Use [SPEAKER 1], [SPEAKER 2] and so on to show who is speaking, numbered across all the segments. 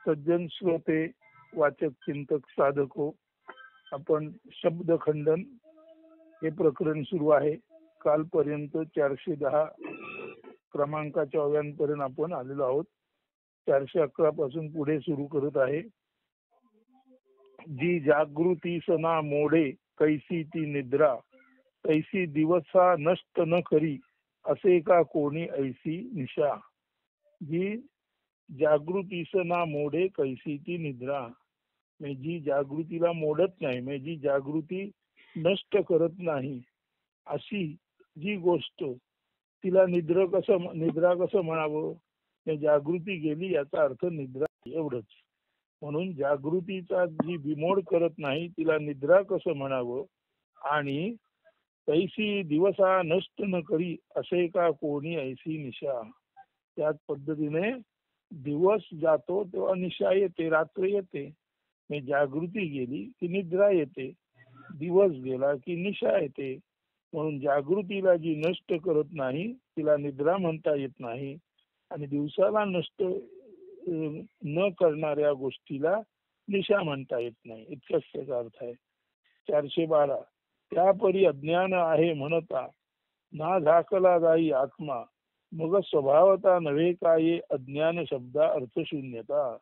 [SPEAKER 1] सज्जन श्रोते, वाचक, चिंतक, साधको, आपण शब्दखंडन हे प्रकरण सुरू आहे. कालपर्यंत 410 क्रमांकाच्या ओव्यांपर्यंत आपण आलेलो आहोत. 411 पासून पुढे सुरू करत आहे. जी जागृती सना मोडे कैसी ती निद्रा, तैसी दिवसा नष्ट न करी असे का कोणी ऐसी निशा. जी जागृती सना मोडे कैसी ती निद्रा, म्हणजे जी जागृतीला मोडत नाही, म्हणजे जी जागृती नष्ट करत नाही अशी जी गोष्ट, तिला निद्रा कसं म्हणावं. जागृती गेली याचा अर्थ निद्रा एवढंच. म्हणून जागृतीचा जी बिमोड करत नाही तिला निद्रा कसं म्हणावं. आणि तैसी दिवसा नष्ट न करी असे का कोणी ऐसी निशा. त्याच पद्धतीने दिवस जातो तेव्हा निशा येते, रात्र येते. जागृती गेली की निद्रा येते, दिवस गेला की निशा येते. म्हणून जागृतीला जी नष्ट करत नाही तिला निद्रा म्हणता येत नाही, आणि दिवसाला नष्ट न करणाऱ्या गोष्टीला निशा म्हणता येत नाही. इतकाच त्याचा अर्थ आहे. 412 त्यापरी अज्ञान आहे म्हणता, ना झाकला जाई आत्मा, मग स्वभावता नव्हे काय अज्ञान शब्दा अर्थशून्यता.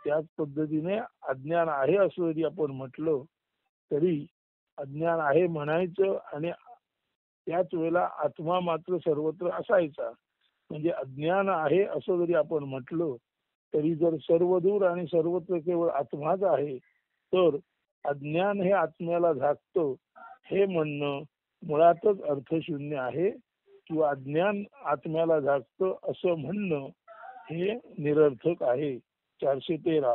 [SPEAKER 1] त्याच पद्धतीने अज्ञान आहे असं जरी आपण म्हटलं तरी अज्ञान आहे म्हणायचं, आणि त्याच वेळेला आत्मा मात्र सर्वत्र असायचा. म्हणजे अज्ञान आहे असं जरी आपण म्हटलं तरी जर सर्वदूर आणि सर्वत्र केवळ आत्माच आहे, तर अज्ञान हे आत्म्याला झाकतं हे म्हणणं मुळातच अर्थशून्य आहे. किंवा अज्ञान आत्म्याला झाकतं असं म्हणणं हे निरर्थक आहे. 413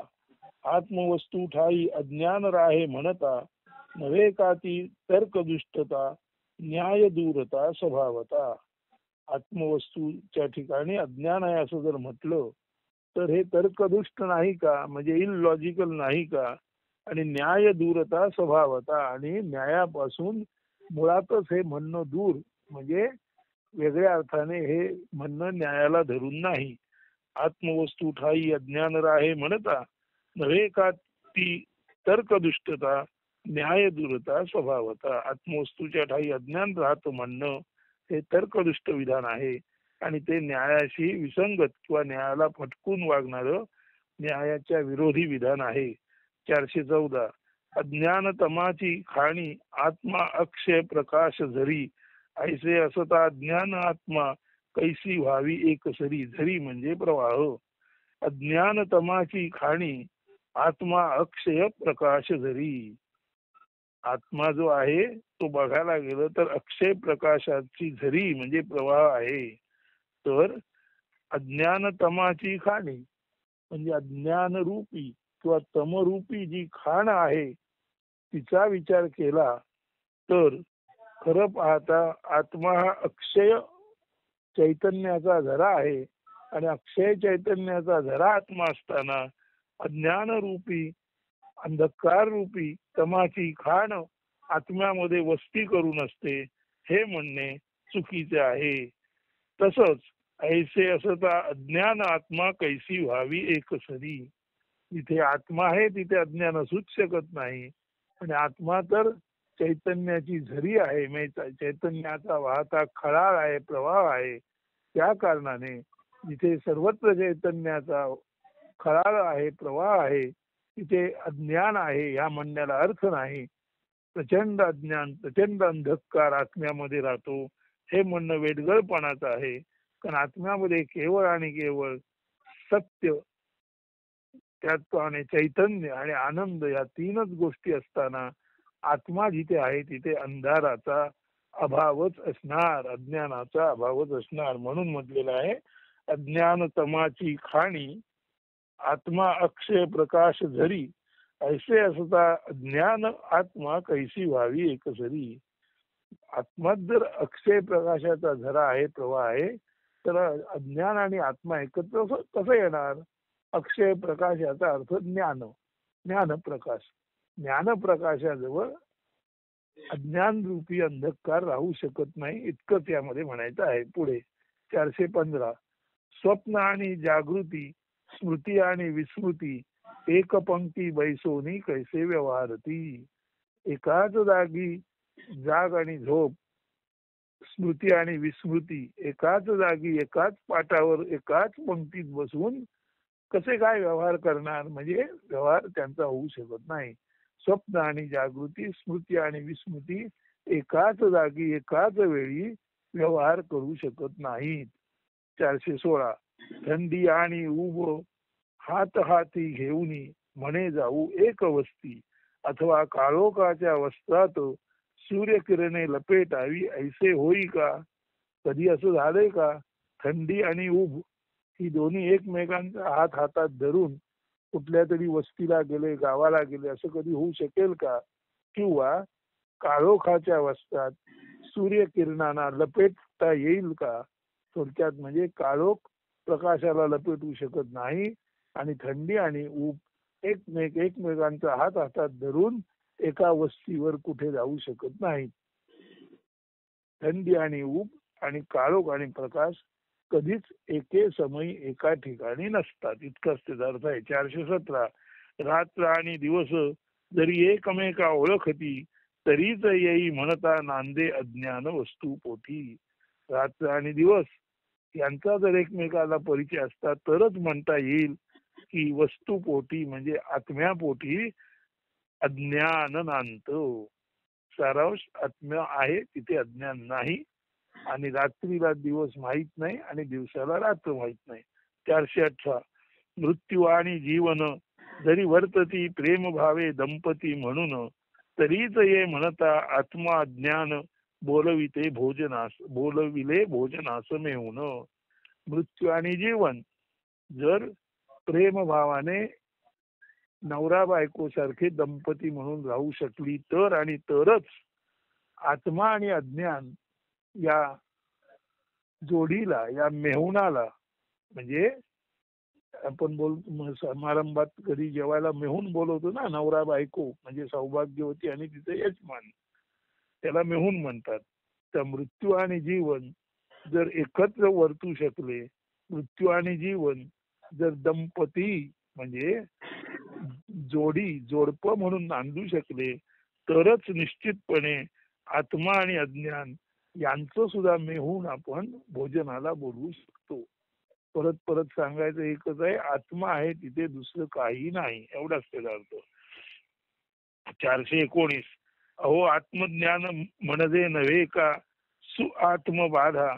[SPEAKER 1] आत्मवस्तू ठाई अज्ञान राहे म्हणता, नव्हे का ती तर्कदुष्टता न्याय दूरता स्वभावता. आत्मवस्तूच्या ठिकाणी अज्ञान आहे असं जर म्हटलं तर हे तर्कदुष्ट नाही का, म्हणजे इलॉजिकल नाही का. आणि न्याय दूरता स्वभावता, आणि न्यायापासून मुळातच हे म्हणणं दूर, म्हणजे वेगळ्या अर्थाने हे म्हणणं न्यायाला धरून नाही. आत्मवस्तू ठाई अज्ञान राहे म्हणता, नव्हे का ती तर्कदुष्टता न्याय दूरता स्वभावता. आत्मवस्तूच्या ठाई अज्ञान राहतं म्हणणं हे तर्कदुष्ट विधान आहे, आणि ते न्यायाशी विसंगत किंवा न्यायाला फटकून वागणारं न्यायाच्या विरोधी विधान आहे. 414 अज्ञान तमाची खाणी आत्मा अक्षय प्रकाश झरी, ऐसे असता ज्ञान आत्मा कैसी व्हावी एक सरी. झरी म्हणजे प्रवाह. अज्ञान तमाची खाणी आत्मा अक्षय प्रकाश झरी. आत्मा जो आहे तो बघायला गेलं तर अक्षय प्रकाशाची झरी म्हणजे प्रवाह आहे. तर अज्ञान तमाची खाणी म्हणजे अज्ञान रूपी किंवा तमरूपी जी खाण आहे तिचा विचार केला तर खरं पाहता आत्मा हा अक्षय चैतन्याचा झरा आहे, आणि अक्षय चैतन्याचा झरा आत्मा असताना अज्ञान रूपी अंधकार रूपी तमाची खाण आत्म्यामध्ये वस्ती करून असते हे म्हणणे चुकीचे आहे. तसंच ऐसे असता अज्ञान आत्मा कैसी व्हावी एक सरी. जिथे आत्मा आहे तिथे अज्ञान असूच शकत नाही, आणि आत्मा तर चैतन्याची झरी आहे, म्हणजे चैतन्याचा वाहता खळाळ आहे, प्रवाह आहे. त्या कारणाने जिथे सर्वत्र चैतन्याचा खळाळ आहे, प्रवाह आहे, तिथे अज्ञान आहे ह्या म्हणण्याला अर्थ नाही. प्रचंड अज्ञान, प्रचंड अंधकार आत्म्यामध्ये राहतो हे म्हणणं वेडगळपणाचं आहे. कारण आत्म्यामध्ये केवळ आणि केवळ सत्य, त्याचप्रमाणे चैतन्य आणि आनंद या तीनच गोष्टी असताना आत्मा जिथे आहे तिथे अंधाराचा अभावच असणार, अज्ञानाचा अभावच असणार. म्हणून म्हटलेलं आहे अज्ञान तमाची खाणी आत्मा अक्षय प्रकाश झरी, ऐसे असता ज्ञान आत्मा कैसी व्हावी एकसरी. आत्मात जर अक्षय प्रकाशाचा झरा आहे, प्रवाह आहे, तर अज्ञान आणि आत्मा एकत्र कसं येणार. अक्षय प्रकाश याचा अर्थ ज्ञान, ज्ञान प्रकाश. ज्ञान प्रकाशाजवळ अज्ञान रूपी अंधकार राहू शकत नाही, इतकंच यामध्ये म्हणायचं आहे. पुढे 415 स्वप्न आणि जागृती स्मृती आणि विस्मृती एक पंक्ती बैसोनी कैसे व्यवहारती. एकाच जागी जाग आणि झोप, स्मृती आणि विस्मृती एकाच जागी एकाच पाटावर एकाच पंक्तीत बसून कसे काय व्यवहार करणार, म्हणजे व्यवहार त्यांचा होऊ शकत नाही. स्वप्न आणि जागृती, स्मृती आणि विस्मृती एकाच जागी एकाच वेळी व्यवहार करू शकत नाहीत. 416. थंडी आणि ऊब हात हाती घेऊनी म्हणे जाऊ एक वस्ती, अथवा काळोखाच्या वस्त्रात सूर्यकिरणे लपेटावी ऐसे होई का. कधी असं झालंय का, थंडी आणि ऊब ही दोन्ही एकमेकांचा हात हातात धरून कुठल्या तरी वस्तीला गेले, गावाला गेले, असं कधी होऊ शकेल का. किंवा काळोखाच्या वस्त्रात सूर्यकिरणांना लपेटता येईल का. थोडक्यात म्हणजे काळोख प्रकाशाला लपेटू शकत नाही आणि थंडी आणि ऊब एकमेकांचा हात हातात धरून एका वस्तीवर कुठे जाऊ शकत नाही. थंडी आणि ऊब आणि काळोख आणि प्रकाश कधीच एके समयी एका ठिकाणी नसतात, इतकाच त्याचा अर्थ आहे. 417. रात्र आणि दिवस जरी एकमेका ओळखती, तरीच येई म्हणता नांदे अज्ञान वस्तू पोटी. रात्र आणि दिवस यांचा जर एकमेकाला परिचय असता तरच म्हणता येईल की वस्तुपोटी म्हणजे आत्म्यापोटी अज्ञान नांदतो. सारांश, आत्म्या आहे तिथे अज्ञान नाही, आणि रात्रीला दिवस माहित नाही आणि दिवसाला रात्र माहित नाही. 418. मृत्यू आणि जीवन जरी वर्तती प्रेम भावे दंपती म्हणून, तरीच ये म्हणता आत्मा ज्ञान बोलविले भोजनास मेहून. मृत्यू आणि जीवन जर प्रेम भावाने नवरा बायको सारखे दंपती म्हणून राहू शकली तर आणि तरच आत्मा आणि अज्ञान या जोडीला, या मेहुणाला, म्हणजे आपण बोलतो समारंभात कधी जेवायला मेहून बोलवतो ना, नवरा बायको म्हणजे सौभाग्यवती आणि तिचे यजमान, त्याला मेहून म्हणतात. तर मृत्यू आणि जीवन जर एकत्र वर्तू शकले, मृत्यू आणि जीवन जर दंपती म्हणजे जोडप म्हणून नांदू शकले, तरच निश्चितपणे आत्मा आणि अज्ञान यांचं सुद्धा मेहून आपण भोजनाला बोलवू शकतो. परत परत सांगायचं एकच आहे, आत्मा आहे तिथे दुसरं काही नाही, एवढाच त्याचा अर्थ. 419. अहो आत्मज्ञान म्हणजे नव्हे का सुआत्मबाधा,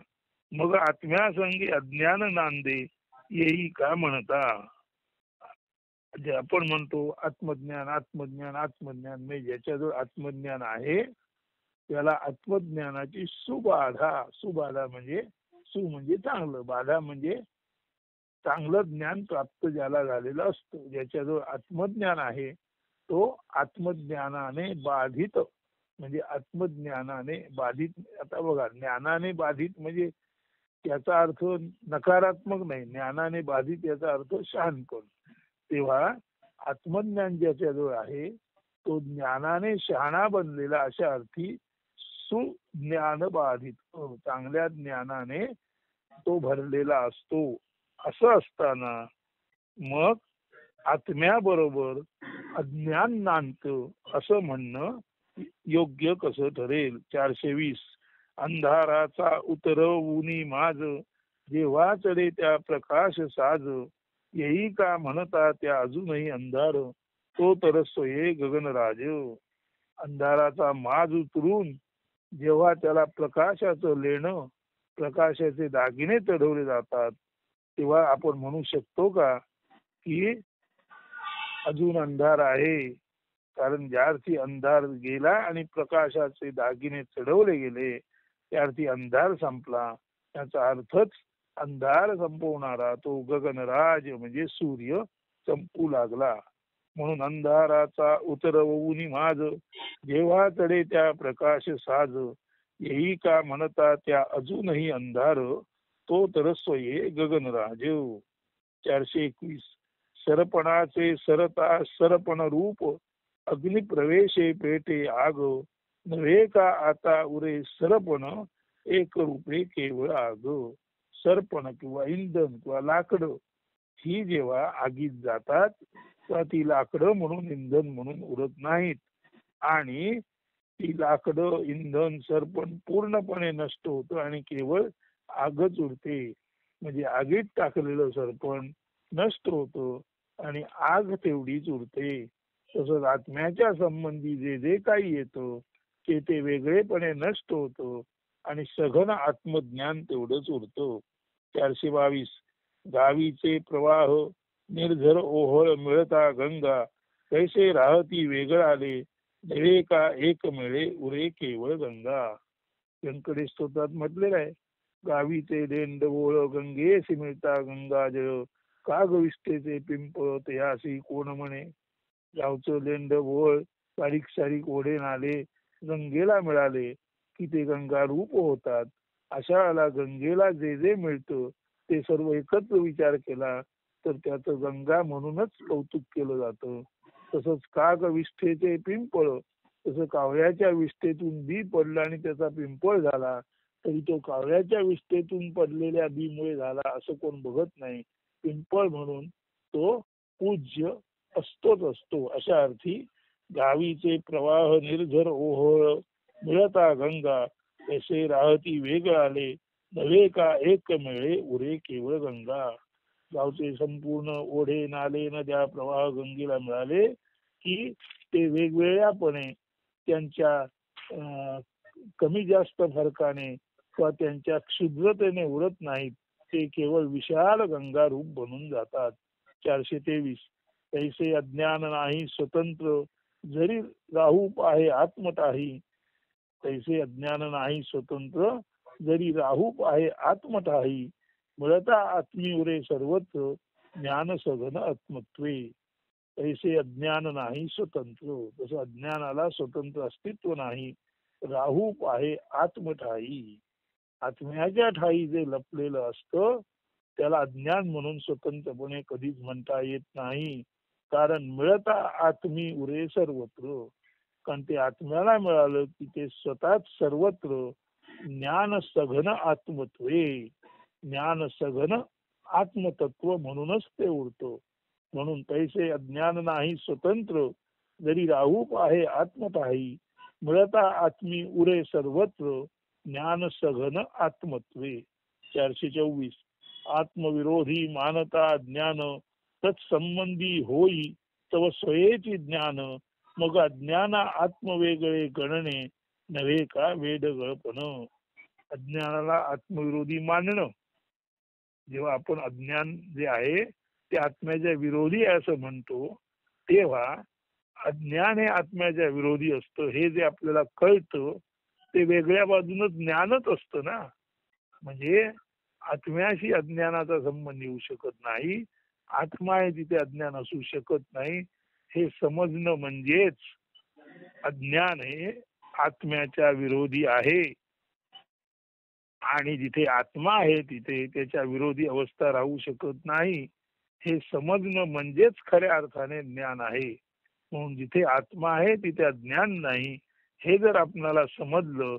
[SPEAKER 1] मग आत्म्या संगी अज्ञान नांदे येई का म्हणता. जे आपण म्हणतो आत्मज्ञान आत्मज्ञान आत्मज्ञान, म्हणजे ज्याच्याजवळ आत्मज्ञान आहे त्याला आत्मज्ञानाची सुबाधा म्हणजे म्हणजे चांगलं, बाधा म्हणजे चांगलं ज्ञान प्राप्त ज्याला झालेलं असतं. ज्याच्याजवळ आत्मज्ञान आहे तो आत्मज्ञानाने बाधित, म्हणजे आत्मज्ञानाने बाधित. आता बघा, ज्ञानाने बाधित म्हणजे त्याचा अर्थ नकारात्मक नाही, ज्ञानाने बाधित याचा अर्थ शहाणपण. तेव्हा आत्मज्ञान ज्याच्याजवळ आहे तो ज्ञानाने शहाणा बनलेला, अशा अर्थी सुज्ञान बाधित, चांगल्या ज्ञानाने तो भरलेला असतो. असं असताना मग आत्म्याबरोबर अज्ञान नांदतं असं म्हणणं योग्य कसं ठरेल. 420. अंधाराचा उतरवूनी माझ, जेव्हा चढे त्या प्रकाश साज, येई का म्हणता त्या अजूनही अंधार, तो तर सोये गगनराज. अंधाराचा माज उतरून जेव्हा त्याला प्रकाशाचं लेणं, प्रकाशाचे दागिने चढवले जातात, तेव्हा आपण म्हणू शकतो का की अजून अंधार आहे. कारण ज्या अर्थी अंधार गेला आणि प्रकाशाचे दागिने चढवले गेले त्या अर्थी अंधार संपला. त्याचा अर्थच अंधार संपवणारा तो गगनराज म्हणजे सूर्य संपू लागला. म्हणून अंधाराचा उतरवूनी माझ, जेव्हा चढे त्या प्रकाश साज, येई का म्हणता त्या अजूनही अंधार, तो तर सोये गगनराज. 421. सरपणाचे सरता सरपण रूप, अग्निप्रवेशे पेटे आग, नव्हे का आता उरे सरपण, एक रूपे केवळ आग. सरपण किंवा इंधन किंवा लाकड ही जेव्हा आगीत जातात तेव्हा ती लाकडं म्हणून इंधन म्हणून उरत नाहीत आणि ती लाकडं इंधन सरपण पूर्णपणे नष्ट होतं आणि केवळ आगच उरते. म्हणजे आगीत टाकलेलं सरपण नष्ट होतं आणि आग तेवढीच उरते. तसंच आत्म्याच्या संबंधी जे जे काही येतं ते वेगळेपणे नष्ट होतं आणि सघन आत्मज्ञान तेवढंच उरतं. 422 गावीचे प्रवाह निर्झर ओहळ मिळता गंगा कैसे राहती वेगळाले नव्हे का एक मिळे उरे केवळ गंगा. व्यंकटेश स्तोत्रात म्हटलेलं आहे, गावीचे देंड ओळ गंगेसी मिळता गंगा जळ काग विष्ठेचे पिंपळ तयासी कोण म्हणे. गावचं लेंड ओळ सारीक सारीक ओढे नाले गंगेला मिळाले की ते गंगा रूप होतात. अशाला गंगेला जे जे मिळतं ते सर्व एकत्र विचार केला तर त्याचं गंगा म्हणूनच कौतुक केलं जातं. तसंच काग विष्ठेचे पिंपळ, तसं कावळ्याच्या विष्ठेतून बी पडलं आणि त्याचा पिंपळ झाला तरी तो कावळ्याच्या विष्ठेतून पडलेल्या बीमुळे झाला असं कोण बघत नाही. पिंपळ म्हणून तो पूज्य असतोच असतो. अशा अर्थी गावीचे प्रवाह निर्झर ओहळ मिळता गंगा ऐसे राहती वेगळाले नव्हे का एक मिळे उरे केवळ गंगा. गावचे संपूर्ण ओढे नाले नद्या प्रवाह गंगेला मिळाले की ते वेगवेगळ्यापणे त्यांच्या कमी जास्त फरकाने किंवा त्यांच्या क्षुद्रतेने उरत नाहीत. ते केवळ विशाल गंगा रूप बनून जातात. 423 तैसे अज्ञान नाही स्वतंत्र जरी राहूप आहे आत्मटाही. तैसे अज्ञान नाही स्वतंत्र जरी राहूप आहे आत्मटाही मिळता आत्मी उरे सर्वत्र ज्ञान सघन आत्मत्वे. तैसे अज्ञान नाही स्वतंत्र, तसं अज्ञानाला स्वतंत्र अस्तित्व नाही. राहूप आहे आत्मठाई. आत्म्याच्या ठाई जे लपलेलं असतं त्याला अज्ञान म्हणून स्वतंत्रपणे कधीच म्हणता येत नाही. कारण मिळता आत्मी उरे सर्वत्र. कारण ते आत्म्याला मिळालं की ते स्वतःच सर्वत्र ज्ञान सघन आत्मत्वे. ज्ञान सघन आत्मतत्व म्हणूनच ते उरतं. म्हणून तैसे अज्ञान नाही स्वतंत्र जरी राहूप आहे आत्मताही मिळता आत्मी उरे सर्वत्र ज्ञान सघन आत्मत्वे. 424 आत्मविरोधी मानता ज्ञान तत्संबंधी होई तव स्वयेची ज्ञान मग अज्ञान आत्मवेगळे गणने नव्हे का वेडगळपण. अज्ञानाला आत्मविरोधी मानणं, जेव्हा आपण अज्ञान जे आहे ते आत्म्याच्या विरोधी आहे असं म्हणतो तेव्हा अज्ञान हे आत्म्याच्या विरोधी असतं हे जे आपल्याला कळतं ते वेगळ्या बाजूनं ज्ञानच असतं ना. म्हणजे आत्म्याशी अज्ञानाचा संबंध येऊ शकत नाही. आत्मा आहे तिथे अज्ञान असू शकत नाही हे समजणं म्हणजेच अज्ञान हे आत्म्याच्या विरोधी आहे आणि जिथे आत्मा आहे तिथे त्याच्या विरोधी अवस्था राहू शकत नाही हे समजणं म्हणजेच खऱ्या अर्थाने ज्ञान आहे. म्हणून जिथे आत्मा आहे तिथे अज्ञान नाही हे जर आपल्याला समजलं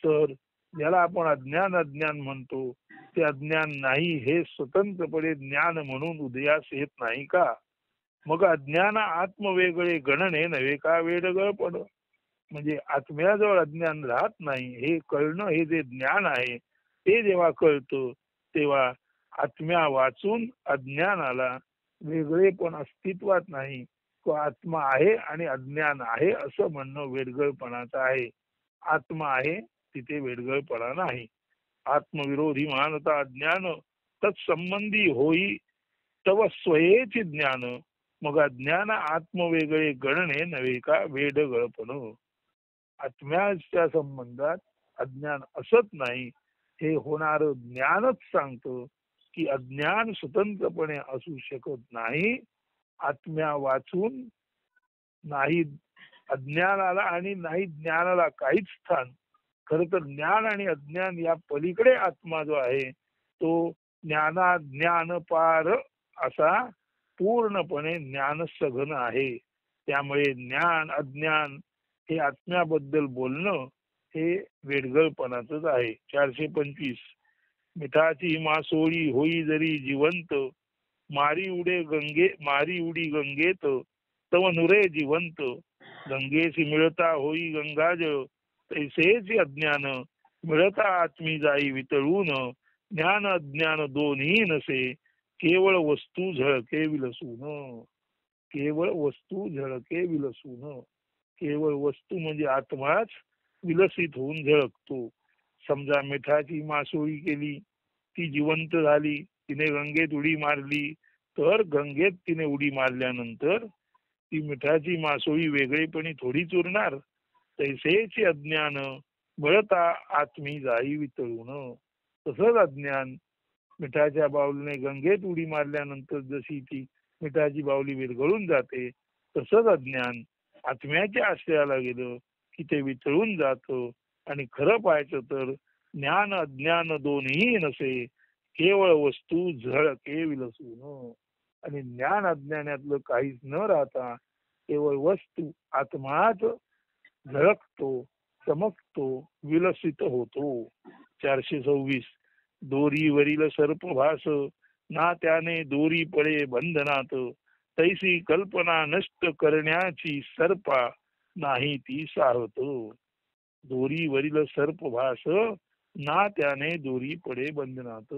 [SPEAKER 1] तर ज्याला आपण अज्ञान अज्ञान म्हणतो ते अज्ञान नाही हे स्वतंत्रपणे ज्ञान म्हणून उदयास येत नाही का. मग अज्ञान आत्मवेगळे गणने नव्हे का वेडगळपण. म्हणजे आत्म्याजवळ अज्ञान राहत नाही हे कळणं हे जे ज्ञान आहे ते जेव्हा कळतं तेव्हा आत्म्या वाचून अज्ञानाला वेगळेपण अस्तित्वात नाही. तो आत्मा आहे आणि अज्ञान आहे असं म्हणणं वेडगळपणाचं आहे. आत्मा आहे तिथे वेडगळपणा नाही. आत्मविरोधी मानता अज्ञान तत्संबंधी होई तव स्वयेची ज्ञान मग अज्ञान आत्मवेगळे गणने नव्हे का वेडगळपण. आत्म्याच्या संबंधात अज्ञान असत नाही हे होणार ज्ञानच सांगतं की अज्ञान स्वतंत्रपणे असू शकत नाही. आत्म्या वाचून नाही अज्ञानाला आणि नाही ज्ञानाला काहीच स्थान. खर तर ज्ञान आणि अज्ञान या पलीकडे आत्मा जो आहे तो ज्ञाना ज्ञान पार असा पूर्णपणे ज्ञान सघन आहे. त्यामुळे ज्ञान अज्ञान हे आत्म्याबद्दल बोलणं हे वेडगळपणाचंच आहे. 425 मिठाची मासोळी होई जरी जिवंत मारी उडी गंगेत तव नुरे जिवंत गंगेसी मिळता होई गंगाजळ तैसेच अज्ञान मिळता आत्मी जाई वितळून ज्ञान अज्ञान दोन्ही नसे केवळ वस्तू झळके विलसून केवळ वस्तू झळके विलसून केवळ वस्तू म्हणजे आत्माच विलसित होऊन झळकतो. समजा मिठाची मासोळी केली, ती जिवंत झाली, तिने गंगेत उडी मारली, तर गंगेत तिने उडी मारल्यानंतर ती मिठाची मासोळी वेगळेपणी थोडीच उरणार. तैसेच अज्ञान मिळता आत्मी जाई वितळून. तसंच अज्ञान मिठाच्या बाहुलीने गंगेत उडी मारल्यानंतर जशी ती मिठाची बाहुली विरघळून जाते, तसंच अज्ञान आत्म्याच्या आश्रयाला गेलं की ते वितळून जातं. आणि खरं पाहायचं तर ज्ञान अज्ञान दोन्ही नसे केवळ वस्तू झळके विलसून. आणि ज्ञान अज्ञानातलं काहीच न राहता केवळ वस्तू आत्माच झळकतो, चमकतो, विलसित होतो. 426 दोरीवरील सर्पभास ना त्याने दोरी पडे बंधनात तैसी कल्पना नष्ट करण्याची सर्पा नाही ती साहत. दोरीवरील सर्पभास ना त्याने दोरी पडे बंधनात.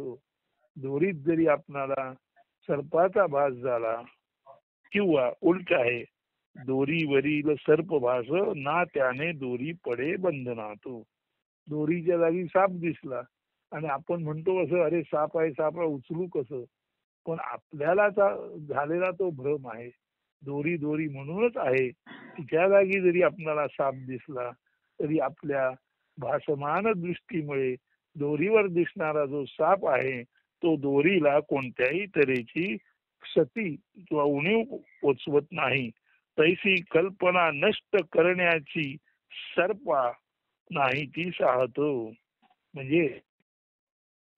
[SPEAKER 1] दोरीत जरी आपणाला सर्पाचा भास झाला किंवा उलट आहे, दोरीवरील सर्पभास ना त्याने दोरी पडे बंधनात. दोरीच्या जागी साप दिसला आणि आपण म्हणतो असं, अरे साप आहे, साप आहे, उचलू कसं. पण आपल्याला झालेला तो भ्रम आहे. दोरी दोरी म्हणूनच आहे. तिच्या जागी जरी आपल्याला साप दिसला तरी आपल्या भासमान दृष्टीमुळे दोरीवर दिसणारा जो साप आहे तो दोरीला कोणत्याही तऱ्हेची क्षती किंवा उणीव पोचवत नाही. तैसी कल्पना नष्ट करण्याची सर्पा नाही ती साहत. म्हणजे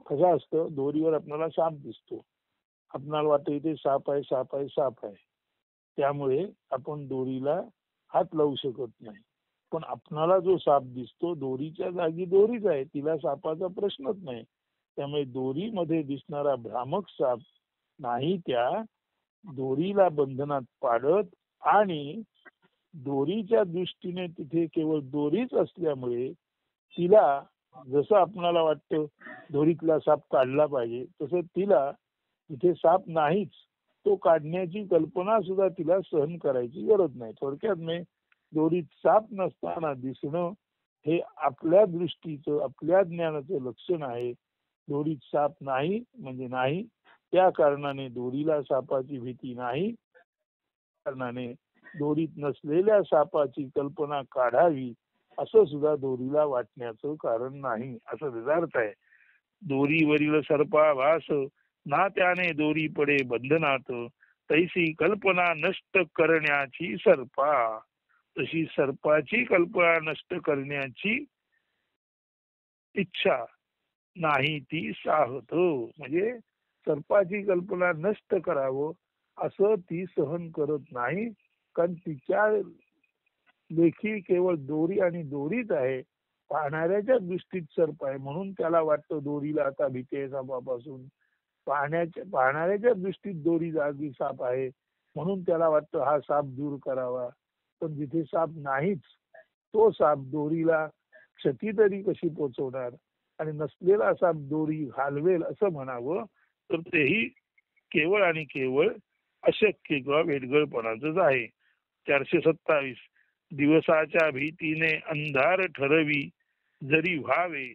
[SPEAKER 1] कसं असतं, दोरीवर आपल्याला साप दिसतो, आपल्याला वाटतं इथे साप आहे, साप आहे, साप आहे, त्यामुळे आपण दोरीला हात लावू शकत नाही. पण आपणाला जो साप दिसतो दोरीच्या जागी दोरीच आहे, तिला सापाचा प्रश्नच नाही. त्यामुळे दोरीमध्ये दिसणारा भ्रामक साप नाही त्या दोरीला बंधनात पाडत आणि दोरीच्या दृष्टीने तिथे केवळ दोरीच असल्यामुळे तिला जसं आपणाला वाटतं दोरीतला साप काढला पाहिजे, तसं तिला तिथे साप नाहीच तो काढण्याची कल्पना सुद्धा तिला सहन करायची गरज नाही. थोडक्यात मी दोरीत साप नसताना दिसणं हे आपल्या दृष्टीचं, आपल्या ज्ञानाचं लक्षण आहे. दोरीत साप नाही म्हणजे नाही, त्या कारणाने दोरीला सापाची भीती नाही, कारणाने दोरीत नसलेल्या सापाची कल्पना काढावी असं सुद्धा दोरीला वाटण्याचं कारण नाही, असं त्याचा अर्थ आहे. दोरीवरील सर्पाभास ना त्याने दोरी पडे बंधनात तैसी कल्पना नष्ट करण्याची सर्पा. तशी सर्पाची कल्पना नष्ट करण्याची इच्छा नाही ती साहत. म्हणजे सर्पाची कल्पना नष्ट करावं असं ती सहन करत नाही, कारण तिच्या लेखी केवळ दोरी आणि दोरीच आहे. पाहणाऱ्याच्या दृष्टीत सर्प आहे म्हणून त्याला वाटतं दोरीला आता भीती आहे सापापासून. पाहणाऱ्याच्या दृष्टीत दोरी जागी साप आहे म्हणून त्याला वाटतं हा साप दूर करावा. पण जिथे साप नाहीच तो साप दोरीला क्षती तरी कशी पोचवणार, आणि नसलेला साप दोरी घालवेल असं म्हणावं तर तेही केवळ आणि केवळ अशक्य किंवा वेडगळपणाचंच आहे. 427 दिवसाच्या भीतीने अंधार ठरवी जरी व्हावे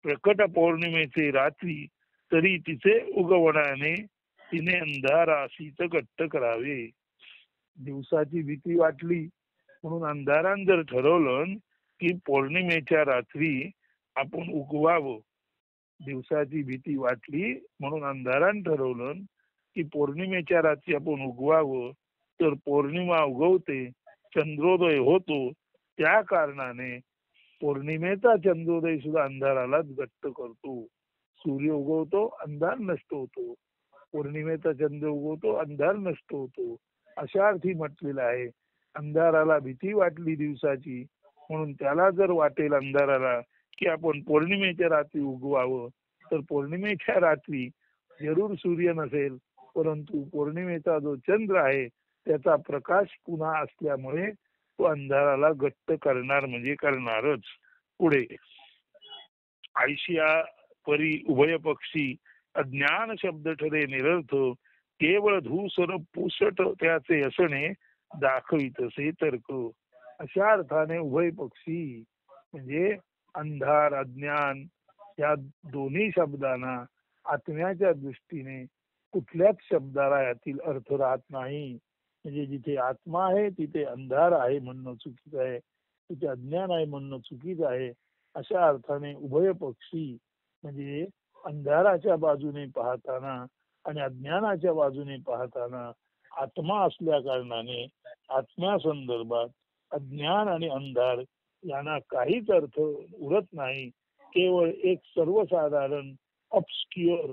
[SPEAKER 1] प्रकट पौर्णिमेचे रात्री तरी तिचे उगवण्याने तिने अंधाराशीच कट्ट करावे. दिवसाची भीती वाटली म्हणून अंधारान जर ठरवलं की पौर्णिमेच्या रात्री आपण उगवावं, दिवसाची भीती वाटली म्हणून अंधारान ठरवलं की पौर्णिमेच्या रात्री आपण उगवावं, तर पौर्णिमा उगवते, चंद्रोदय होतो, त्या कारणाने पौर्णिमेचा चंद्रोदय सुद्धा अंधारालाच गट्ट करतो. सूर्य उगवतो अंधार नष्ट होतो, पौर्णिमेचा चंद्र उगवतो अंधार नष्ट होतो, अशा अर्थी म्हटलेलं आहे. अंधाराला भीती वाटली दिवसाची म्हणून त्याला जर वाटेल अंधाराला की आपण पौर्णिमेच्या रात्री उगवावं, तर पौर्णिमेच्या रात्री जरूर सूर्य नसेल, परंतु पौर्णिमेचा जो चंद्र आहे त्याचा प्रकाश पुन्हा असल्यामुळे तो अंधाराला गट्ट करणार म्हणजे करणारच. पुढे आयशिया परी उभय पक्षी अज्ञान शब्द ठरे निरर्थ, केवळ धूसर पुसट त्याचे असणे दाखवितसे तर्क. अशा अर्थाने उभय पक्षी म्हणजे अंधार अज्ञान या दोन्ही शब्दांना आत्म्याच्या दृष्टीने कुठल्याच शब्दाला यातील अर्थ राहत नाही. म्हणजे जिथे आत्मा आहे तिथे अंधार आहे म्हणणं चुकीचं आहे, तिथे अज्ञान आहे म्हणणं चुकीचं आहे. अशा अर्थाने उभय पक्षी म्हणजे अंधाराच्या बाजूने पाहताना आणि अज्ञानाच्या बाजूने पाहताना आत्मा असल्या कारणाने आत्म्या संदर्भात अज्ञान आणि अंधार यांना काहीच अर्थ उरत नाही. केवळ एक सर्वसाधारण ऑब्स्क्युअर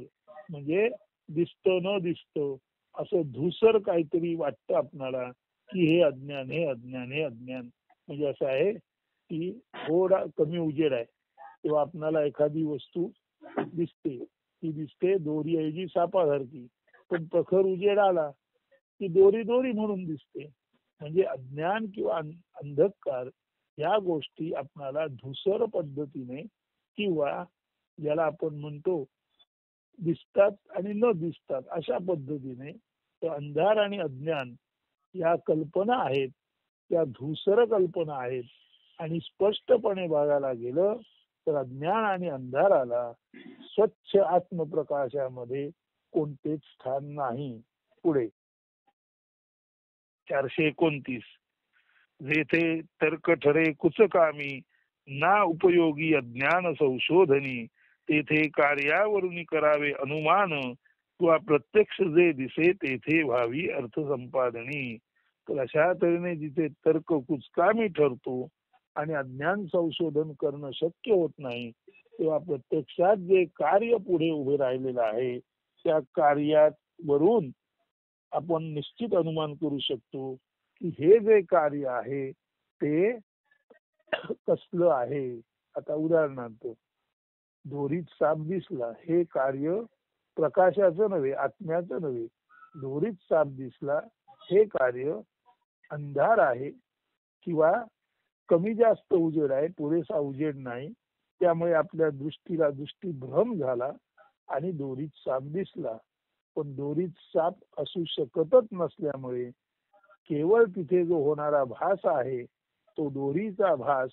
[SPEAKER 1] म्हणजे दिसतं न दिसतं असं धूसर काहीतरी वाटतं आपणाला की हे अज्ञान हे अज्ञान हे अज्ञान. म्हणजे असं आहे की थोडा कमी उजेड आहे तेव्हा आपणाला एखादी वस्तू दिसते, ती दिसते दोरीऐवजी सापासारखी, पण प्रखर उजेड आला की दोरी दोरी म्हणून दिसते. म्हणजे अज्ञान किंवा अंधकार या गोष्टी आपणाला धूसर पद्धतीने किंवा ज्याला आपण म्हणतो दिसतात आणि न दिसतात अशा पद्धतीने अंधार आणि अज्ञान या कल्पना आहेत त्या धूसर कल्पना आहेत. आणि स्पष्टपणे बघायला गेलं तर अज्ञान आणि अंधाराला स्वच्छ आत्मप्रकाशामध्ये कोणतेच स्थान नाही. पुढे 429 जेथे तर्क ठरे कुचकामी ना उपयोगी अज्ञान संशोधनी, तेथे कार्यावरून करावे अनुमान किंवा प्रत्यक्ष जे दिसे तेथे व्हावी अर्थ संपादनी. तर अशा तऱ्हेने जिथे तर्क कुचकामी ठरतो आणि अज्ञान संशोधन करणं शक्य होत नाही तेव्हा प्रत्यक्षात जे कार्य पुढे उभे राहिलेलं आहे त्या कार्यावरून आपण निश्चित अनुमान करू शकतो की हे जे कार्य आहे ते कसलं आहे. आता उदाहरणार्थ दोरीत साप दिसला, हे कार्य प्रकाशाचं नव्हे आत्म्याचं नव्हे. दोरीत साप दिसला हे कार्य अंधार आहे किंवा कमी जास्त उजेड आहे, पुरेसा उजेड नाही, त्यामुळे आपल्या दृष्टीला दृष्टीभ्रम झाला आणि दोरीत साप दिसला. पण दोरीत साप असू शकतच नसल्यामुळे केवळ तिथे जो होणारा भास आहे तो दोरीचा भास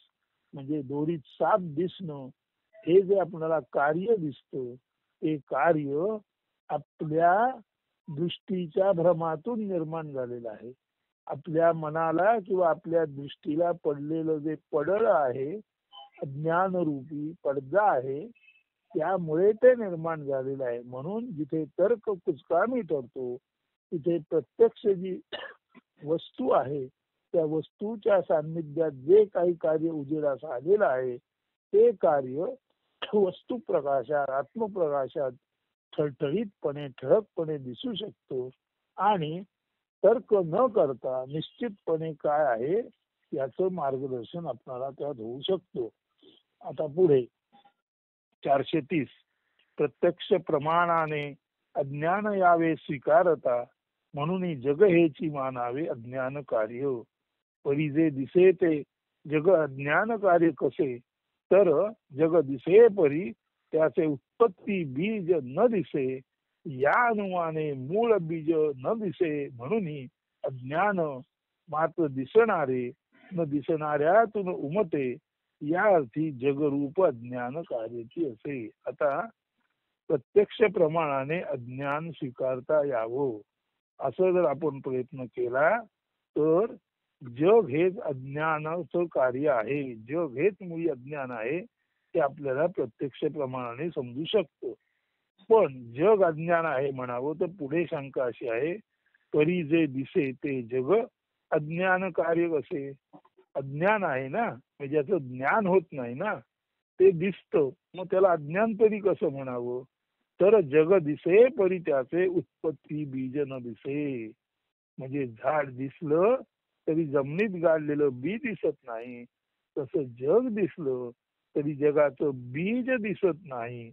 [SPEAKER 1] म्हणजे दोरीत साप दिसणं हे जे आपल्याला कार्य दिसतं ते कार्य आपल्या दृष्टीच्या भ्रमातून निर्माण झालेलं आहे. आपल्या मनाला किंवा आपल्या दृष्टीला पडलेलं जे पडळ आहे अज्ञानरूपी पडदा आहे त्यामुळे ते निर्माण झालेलं आहे. म्हणून जिथे तर्क कुचकामी ठरतो तिथे प्रत्यक्ष जी वस्तू आहे त्या वस्तूच्या सान्निध्यात जे काही कार्य उजेडास आलेलं आहे ते कार्य वस्तू प्रकाशात आत्मप्रकाशात ठळठळीतपणे ठळकपणे दिसू शकतो आणि तर्क न करता निश्चितपणे काय आहे याचं मार्गदर्शन आपल्याला त्यात होऊ शकतो. आता पुढे 430 प्रत्यक्ष प्रमाणाने अज्ञान यावे स्वीकारता, म्हणून जग हेची मानावे अज्ञान कार्य. परी जे दिसे ते जग अज्ञान कार्य कसे, तर जग दिसे परी त्याचे उत्पत्ती बीज न दिसे, या अनुमाने मूळ बीज न दिसे, म्हणून अज्ञान मात्र दिसणारे न दिसणाऱ्यातून उमटे, या अर्थी जगरूप अज्ञान कार्याची असे. आता प्रत्यक्ष प्रमाणाने अज्ञान स्वीकारता यावं असं जर आपण प्रयत्न केला तर जग हेच अज्ञानाचं कार्य आहे, जग हेच मुळी अज्ञान आहे ते आपल्याला प्रत्यक्ष प्रमाणाने समजू शकतो. पण जग अज्ञान आहे म्हणावं तर पुढे शंका अशी आहे परी जे दिसे ते जग अज्ञान कार्य कसे. अज्ञान आहे ना म्हणजे ज्याचं ज्ञान होत नाही ना ते दिसतं मग त्याला अज्ञान तरी कसं म्हणावं. तर जग दिसे परी त्याचे उत्पत्ती बीज न दिसे. म्हणजे झाड दिसलं तरी जमिनीत गाडलेलं बी दिसत नाही, तसं जग दिसलं तरी जगाचं बीज दिसत नाही.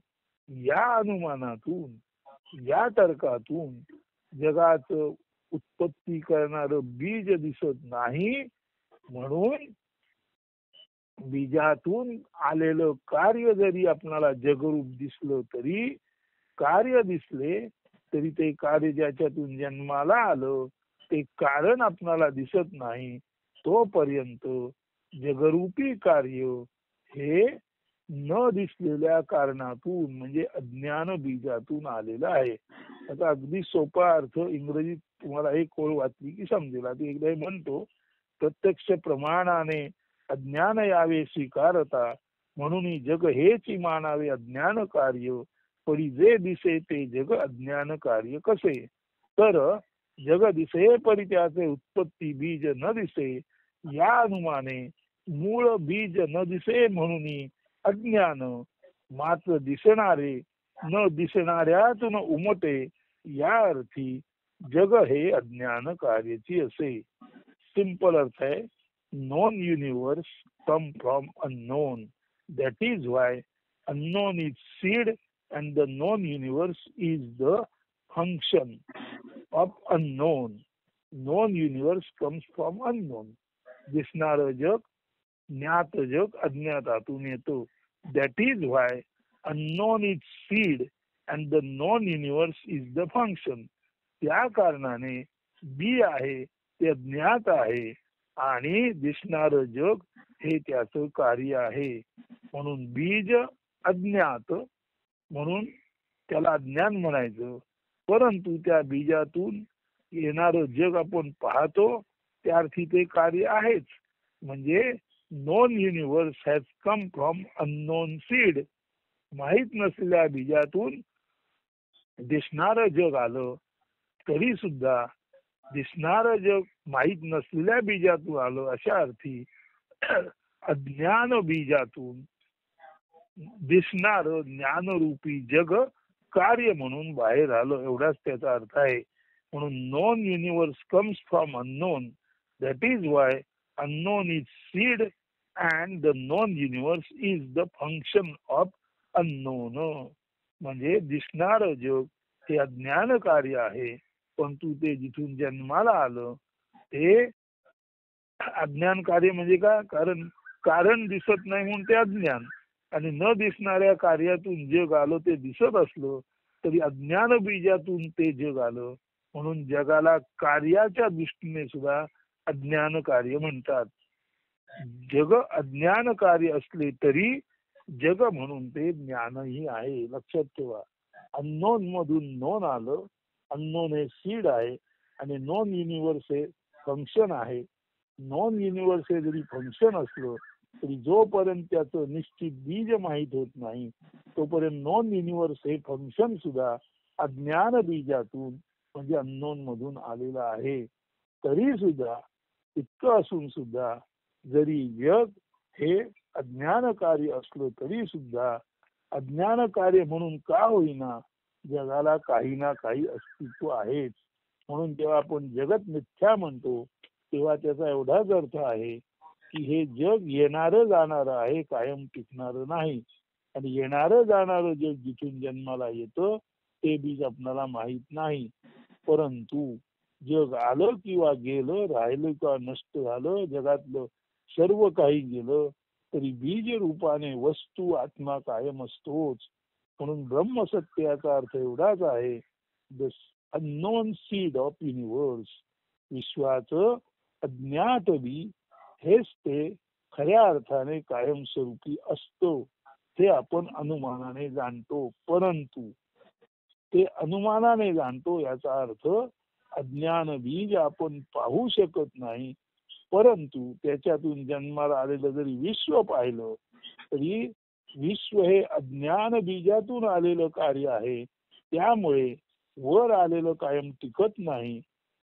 [SPEAKER 1] या अनुमानातून या तर्कातून जगाचं उत्पत्ती करणारं बीज दिसत नाही, म्हणून बीजातून आलेलं कार्य जरी आपल्याला जगरूप दिसलं तरी, कार्य दिसले तरी ते कार्य ज्याच्यातून जन्माला आलं ते कारण आपल्याला दिसत नाही, तोपर्यंत जगरूपी कार्य हे न दिसलेल्या कारणातून म्हणजे अज्ञान बीजातून आलेलं आहे. आता अगदी सोपा अर्थ इंग्रजीत तुम्हाला एक ओळ वाचली की समजेल. आधी एकदा म्हणतो, प्रत्यक्ष प्रमाणाने अज्ञान यावे स्वीकारता, म्हणून जग हेच मानावे अज्ञान कार्य, परी जे दिसे ते जग अज्ञान कार्य कसे. तर जग दिसे परी त्याचे उत्पत्ती बीज न दिसे, या अनुमाने मूळ बीज न दिसे म्हणून अज्ञान, मात्र दिसणारे न दिसणाऱ्यातून उमटे, या अर्थी जग हे अज्ञान कार्याची असे. सिंपल अर्थ आहे, known universe come from unknown. That is why unknown is seed and the known universe is the function of unknown. Known universe comes from unknown. दिसणारं जग ज्ञात जग अज्ञातातून येतो. That is why unknown is seed and the known universe is the function. त्या कारणाने बी आहे ते ज्ञात आहे आणि दिसणार जग हे त्याचं कार्य आहे. म्हणून बीज अज्ञात म्हणून त्याला अज्ञान म्हणायचं, परंतु त्या बीजातून येणारं जग आपण पाहतो त्या अर्थी ते कार्य आहेच. म्हणजे non universe has come from unknown seed. माहित नसलेल्या बीजातून दिसणारं जग आलं तरी सुद्धा दिसणारं जग माहित नसलेल्या बीजातून आलं, अशा अर्थी अज्ञान बीजातून दिसणारं ज्ञानरूपी जग कार्य म्हणून बाहेर आलं, एवढाच त्याचा अर्थ आहे. म्हणून non universe comes from unknown. That is why unknown is seed and the non universe is the function of unknown. म्हणजे दिसणारं जग हे अज्ञान कार्य आहे, परंतु ते जिथून जन्माला आलं ते अज्ञान कार्य. म्हणजे का? कारण दिसत नाही म्हणून ते अज्ञान, आणि न दिसणाऱ्या कार्यातून जग आलं ते दिसत असलं तरी अज्ञान बीजातून ते जग आलं, म्हणून जगाला कार्याच्या दृष्टीने सुद्धा अज्ञान कार्य म्हणतात. जग अज्ञान कार्य असले तरी जग म्हणून ते ज्ञानही आहे. लक्षात ठेवा, अननोन मधून नोन आलं. अननोन हे सीड आहे आणि नॉन युनिव्हर्स हे फंक्शन आहे. नॉन युनिव्हर्स हे जरी फंक्शन असलं तरी जोपर्यंत त्याचं निश्चित बीज माहीत होत नाही तोपर्यंत नॉन युनिव्हर्स हे फंक्शन सुद्धा अज्ञान बीजातून म्हणजे अननोन मधून आलेलं आहे. तरी सुद्धा इतकं असून सुद्धा जरी जग हे अज्ञान कार्य असलं तरी सुद्धा अज्ञान कार्य म्हणून का होईना जगाला काही ना काही अस्तित्व आहेच. म्हणून जेव्हा आपण जगत मिथ्या म्हणतो तेव्हा त्याचा एवढाच अर्थ आहे की हे जग येणारं जाणारं आहे, कायम टिकणारं नाही. आणि येणारं जाणारं जग जिथून जन्माला येतं ते बीज आपल्याला माहित नाही. परंतु जग आलं किंवा गेलं, राहिलं किंवा नष्ट झालं, जगातलं सर्व काही गेलं तरी बीज रूपाने वस्तू आत्मा कायम असतोच. म्हणून ब्रह्मसत्याचा अर्थ एवढाच आहे, the unknown seed of universe. विश्वाचं अज्ञात बी हेच ते खऱ्या अर्थाने कायमस्वरूपी असतो. हे आपण अनुमानाने जाणतो, परंतु ते अनुमानाने जाणतो याचा अर्थ अज्ञान बीज आपण पाहू शकत नाही. परंतु त्याच्यातून जन्माला आलेलं जरी विश्व पाहिलं तरी विश्व हे अज्ञान बीजातून आलेलं कार्य आहे. त्यामुळे वर आलेलं कायम टिकत नाही.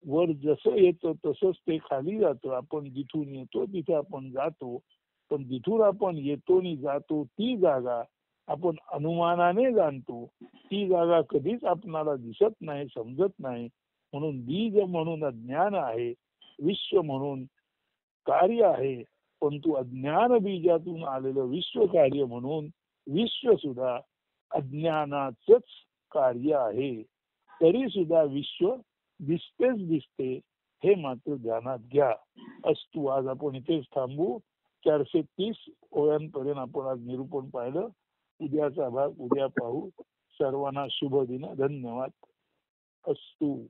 [SPEAKER 1] वर जसं येतं तसंच ते खाली जातं. आपण जिथून येतो तिथे आपण जातो, पण जिथून आपण येतो आणि जातो ती जागा आपण अनुमानाने जाणतो. ती जागा कधीच आपणाला दिसत नाही, समजत नाही. म्हणून बीज म्हणून अज्ञान आहे, विश्व म्हणून कार्य आहे. परंतु अज्ञान बीजातून आलेलं विश्व कार्य म्हणून विश्व सुद्धा अज्ञानाचंच कार्य आहे. तरी सुद्धा विश्व दिसतेच दिसते हे मात्र ध्यानात घ्या. अस्तु. आज आपण इथेच थांबू. 430 ओव्यांपर्यंत आपण आज निरूपण पाहिलं. उद्याचा भाग उद्या पाहू. सर्वांना शुभ दिन. धन्यवाद. अस्तु.